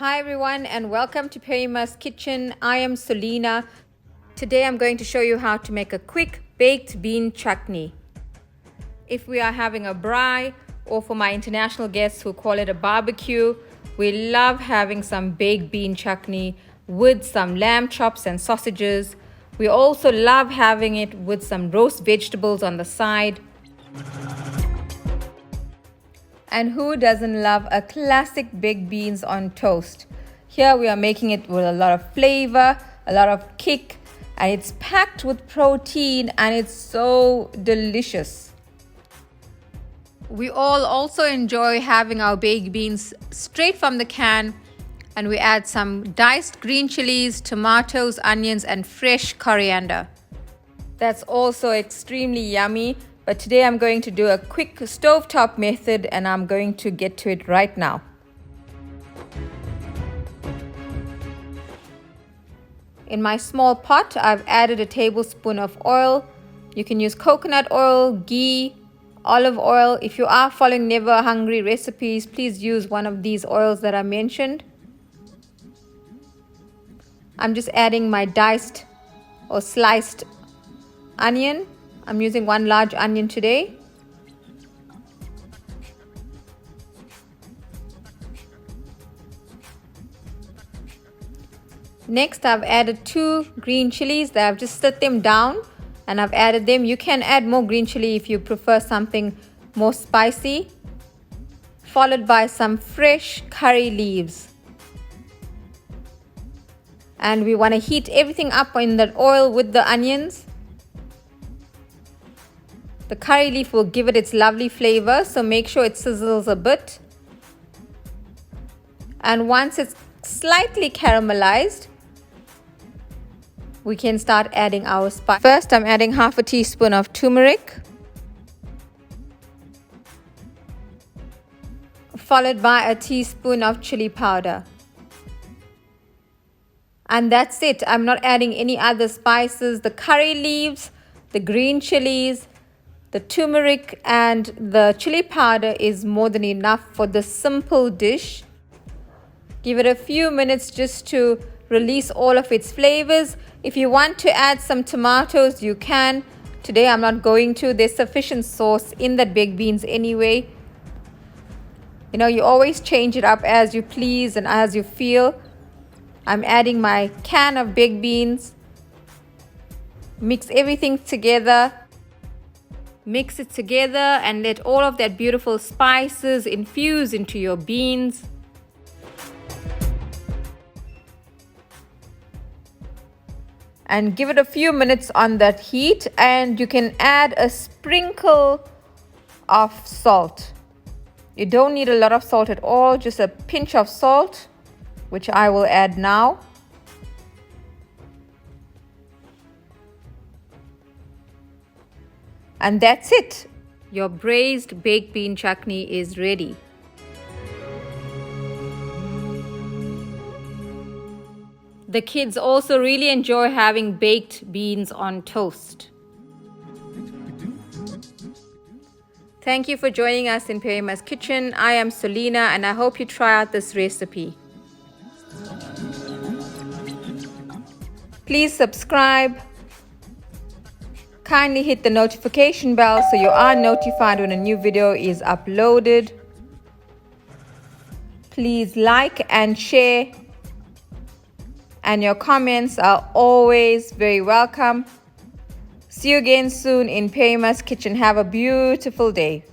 Hi everyone and welcome to Perima's Kitchen. I am Selena. Today I'm going to show you how to make a quick baked bean chutney. If we are having a braai, or for my international guests who call it a barbecue, we love having some baked bean chutney with some lamb chops and sausages. We also love having it with some roast vegetables on the side. And who doesn't love a classic baked beans on toast? Here we are making it with a lot of flavor, a lot of kick, and it's packed with protein and it's so delicious. We all also enjoy having our baked beans straight from the can, and we add some diced green chilies, tomatoes, onions, and fresh coriander. That's also extremely yummy. But today I'm going to do a quick stovetop method and I'm going to get to it right now. In my small pot, I've added a tablespoon of oil. You can use coconut oil, ghee, olive oil. If you are following Never Hungry recipes, please use one of these oils that I mentioned. I'm just adding my diced or sliced onion. I'm using one large onion today. Next, I've added 2 green chilies that I've just slit them down and I've added them. You can add more green chili if you prefer something more spicy. Followed by some fresh curry leaves. And we want to heat everything up in that oil with the onions. The curry leaf will give it its lovely flavor, so make sure it sizzles a bit. And once it's slightly caramelized, we can start adding our spice. First, I'm adding half a teaspoon of turmeric, followed by a teaspoon of chili powder. And that's it. I'm not adding any other spices. The curry leaves, the green chilies, the turmeric and the chili powder is more than enough for this simple dish. Give it a few minutes just to release all of its flavors. If you want to add some tomatoes, you can. Today I'm not going to. There's sufficient sauce in that baked beans anyway. You know, you always change it up as you please and as you feel. I'm adding my can of baked beans. Mix everything together. Mix it together and let all of that beautiful spices infuse into your beans. And give it a few minutes on that heat, and you can add a sprinkle of salt. You don't need a lot of salt at all, just a pinch of salt, which I will add now. And that's it. Your braised baked bean chutney is ready. The kids also really enjoy having baked beans on toast. Thank you for joining us in Perima's Kitchen. I am Selena and I hope you try out this recipe. Please subscribe. Kindly hit the notification bell so you are notified when a new video is uploaded. Please like and share. And your comments are always very welcome. See you again soon in Perima's Kitchen. Have a beautiful day.